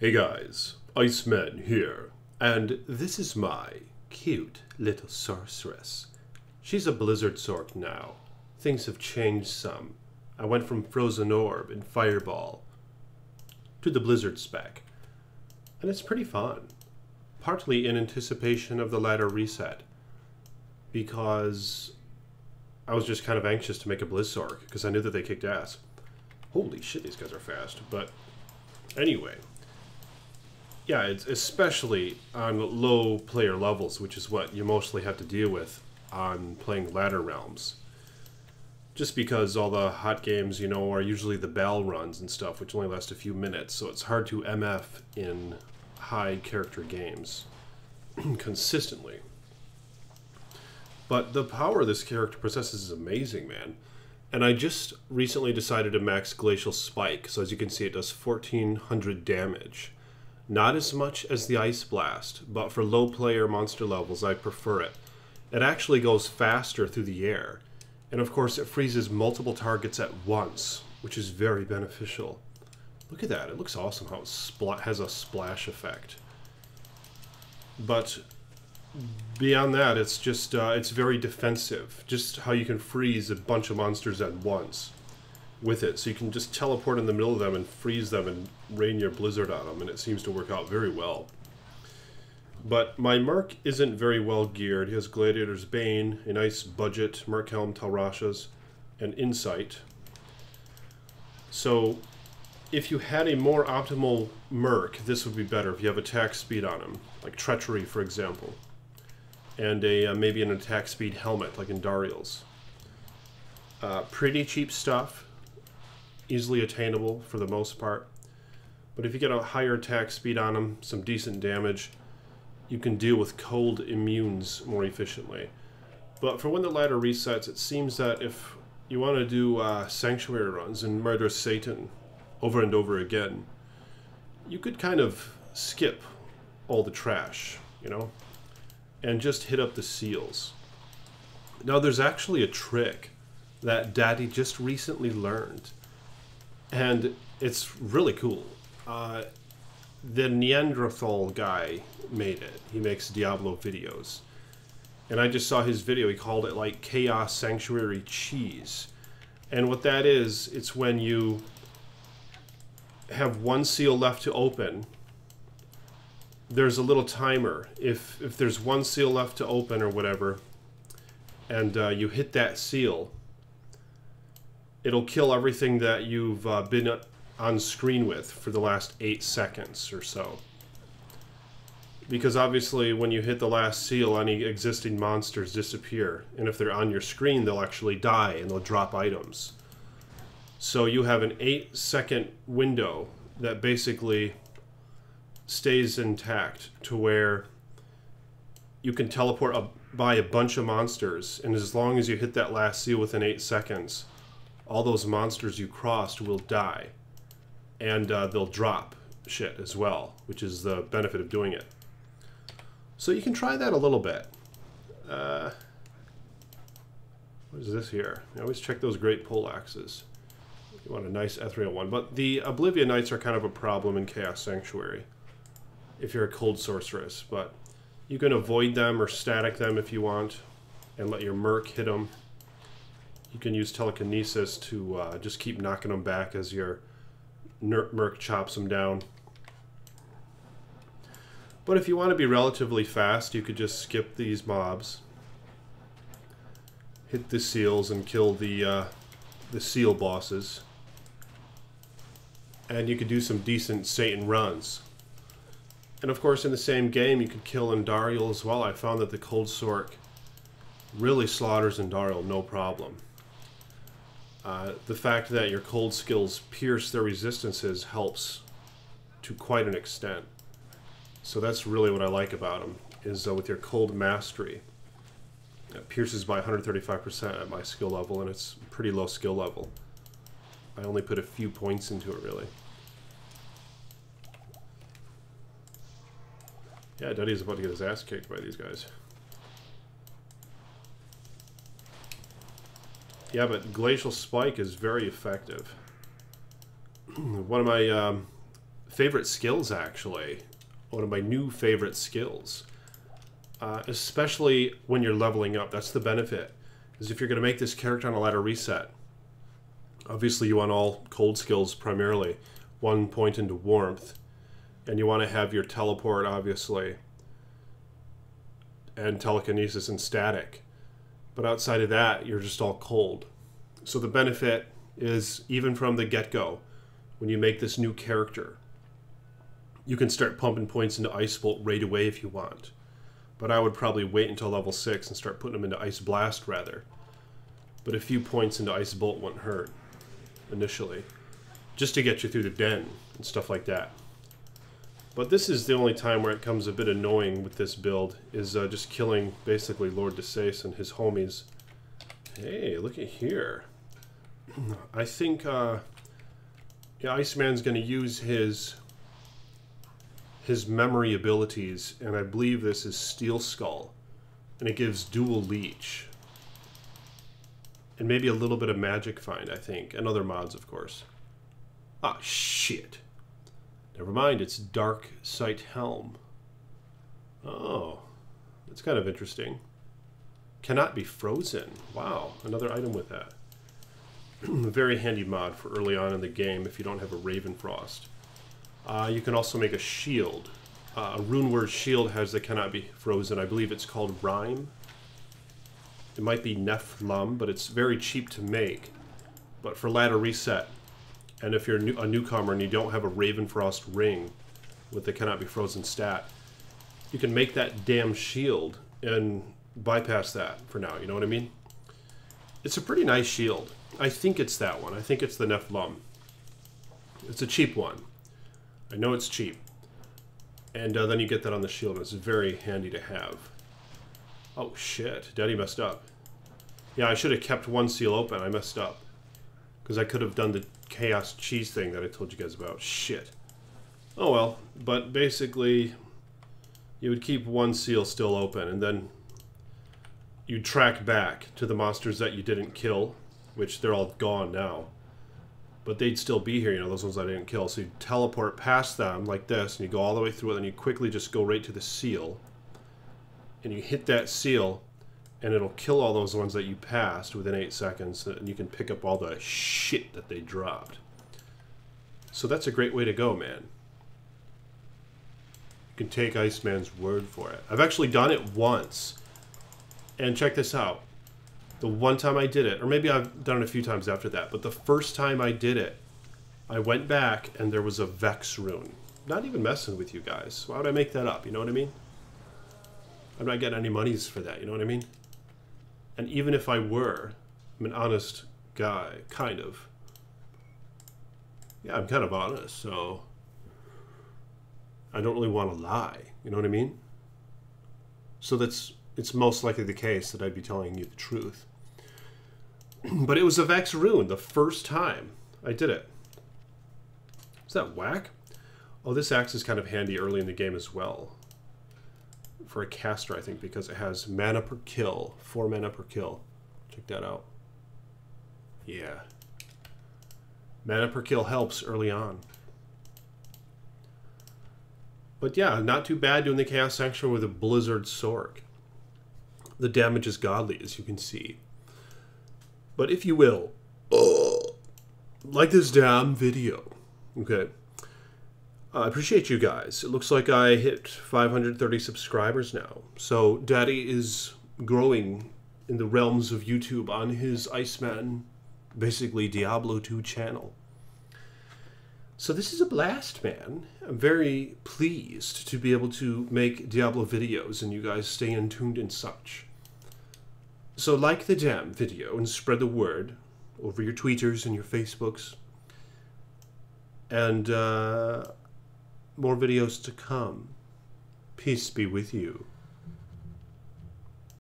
Hey guys, Iceman here, and this is my cute little sorceress. She's a blizzard Sorc now. Things have changed some. I went from Frozen Orb and Fireball to the blizzard spec, and it's pretty fun. Partly in anticipation of the ladder reset, because I was just kind of anxious to make a Blizz Sorc, because I knew that they kicked ass. Holy shit, these guys are fast. But anyway, yeah, it's especially on low player levels, which is what you mostly have to deal with on playing ladder realms. Just because all the hot games, you know, are usually the bell runs and stuff, which only last a few minutes, so it's hard to MF in high character games consistently. But the power this character possesses is amazing, man. And I just recently decided to max Glacial Spike, so as you can see it does 1400 damage. Not as much as the Ice Blast, but for low player monster levels I prefer it. It actually goes faster through the air, and of course it freezes multiple targets at once, which is very beneficial. Look at that, it looks awesome how it has a splash effect. But beyond that, it's just, it's very defensive. Just how you can freeze a bunch of monsters at once with it. So you can just teleport in the middle of them and freeze them and rain your blizzard on them, and it seems to work out very well. But my Merc isn't very well geared. He has Gladiator's Bane, a nice budget Merc Helm, Talrashas, and Insight. So if you had a more optimal Merc, this would be better if you have attack speed on him, like Treachery, for example. And a maybe an attack speed helmet, like in Dariel's. Pretty cheap stuff. Easily attainable for the most part. But if you get a higher attack speed on him, some decent damage, you can deal with cold immunes more efficiently. But for when the ladder resets, it seems that if you want to do Sanctuary runs and murder Satan over and over again, you could kind of skip all the trash, you know, and just hit up the seals. Now there's actually a trick that Daddy just recently learned, and it's really cool. The Neanderthal guy made it. He makes Diablo videos. And I just saw his video. He called it like Chaos Sanctuary Cheese. And what that is, it's when you have one seal left to open, there's a little timer. If there's one seal left to open or whatever, and you hit that seal, it'll kill everything that you've been on screen with for the last 8 seconds or so. Because obviously when you hit the last seal, any existing monsters disappear. And if they're on your screen, they'll actually die and they'll drop items. So you have an 8-second window that basically stays intact to where you can teleport by a bunch of monsters. And as long as you hit that last seal within 8 seconds, all those monsters you crossed will die. And they'll drop shit as well, which is the benefit of doing it. So you can try that a little bit. What is this here? I always check those great poleaxes. You want a nice ethereal one. But the Oblivion Knights are kind of a problem in Chaos Sanctuary if you're a cold sorceress. But you can avoid them or static them if you want and let your Merc hit them. You can use telekinesis to just keep knocking them back as your Merc chops them down. But if you want to be relatively fast, you could just skip these mobs, hit the seals and kill the seal bosses, and you could do some decent Satan runs. And of course in the same game you could kill Andariel as well. I found that the Cold Sorc really slaughters Andariel no problem. The fact that your cold skills pierce their resistances helps to quite an extent. So that's really what I like about them, is with your cold mastery. It pierces by 135% at my skill level, and it's pretty low skill level. I only put a few points into it, really. Yeah, Duddy's about to get his ass kicked by these guys. Yeah, but Glacial Spike is very effective. One of my favorite skills, actually. One of my new favorite skills. Especially when you're leveling up. That's the benefit. Is if you're going to make this character on a ladder reset, obviously you want all cold skills primarily. 1 point into warmth. And you want to have your teleport, obviously. And telekinesis and static. But outside of that, you're just all cold. So the benefit is, even from the get-go, when you make this new character, you can start pumping points into Ice Bolt right away if you want. But I would probably wait until level 6 and start putting them into Ice Blast, rather. But a few points into Ice Bolt wouldn't hurt, initially. Just to get you through the den and stuff like that. But this is the only time where it comes a bit annoying with this build, is just killing, basically, Lord DeSace and his homies. Hey, look at here. I think yeah, Iceman's going to use his memory abilities, and I believe this is Steel Skull. And it gives dual leech. And maybe a little bit of magic find, I think. And other mods, of course. Ah, shit. Never mind, it's Dark Sight Helm. Oh, that's kind of interesting. Cannot be frozen. Wow, another item with that. A very handy mod for early on in the game if you don't have a Raven Frost. You can also make a shield. A rune word shield has the cannot be frozen. I believe it's called Rhyme. It might be Nephlum, but it's very cheap to make. But for ladder reset, and if you're a newcomer and you don't have a Ravenfrost ring with the cannot be frozen stat, you can make that damn shield and bypass that for now, you know what I mean? It's a pretty nice shield. I think it's that one. I think it's the Nephlum. It's a cheap one. I know it's cheap. And then you get that on the shield, and it's very handy to have. Oh shit, Daddy messed up. Yeah, I should have kept one seal open. I messed up. Because I could have done the chaos cheese thing that I told you guys about. Shit. Oh well, but basically, you would keep one seal still open, and then you'd track back to the monsters that you didn't kill, which they're all gone now. But they'd still be here, you know, those ones I didn't kill. So you teleport past them like this, and you go all the way through it, and you quickly just go right to the seal. And you hit that seal, and it'll kill all those ones that you passed within 8 seconds, and you can pick up all the shit that they dropped. So that's a great way to go, man. You can take Iceman's word for it. I've actually done it once. And check this out. The one time I did it, or maybe I've done it a few times after that, but the first time I did it, I went back and there was a Vex rune. Not even messing with you guys. Why would I make that up? You know what I mean? I'm not getting any monies for that, you know what I mean? And even if I were, I'm an honest guy, kind of. Yeah, I'm kind of honest, so I don't really want to lie, you know what I mean? So it's most likely the case that I'd be telling you the truth. But it was a Vex rune the first time I did it. Is that whack? Oh, this axe is kind of handy early in the game as well. For a caster, I think, because it has mana per kill. 4 mana per kill. Check that out. Yeah. Mana per kill helps early on. But yeah, not too bad doing the Chaos Sanctuary with a Blizzard Sorc. The damage is godly, as you can see. But if you will, like this damn video. Okay. I appreciate you guys. It looks like I hit 530 subscribers now. So Daddy is growing in the realms of YouTube on his Iceman, basically Diablo 2 channel. So this is a blast, man. I'm very pleased to be able to make Diablo videos and you guys stay in tuned and such. So like the damn video and spread the word over your tweeters and your Facebooks. And more videos to come. Peace be with you.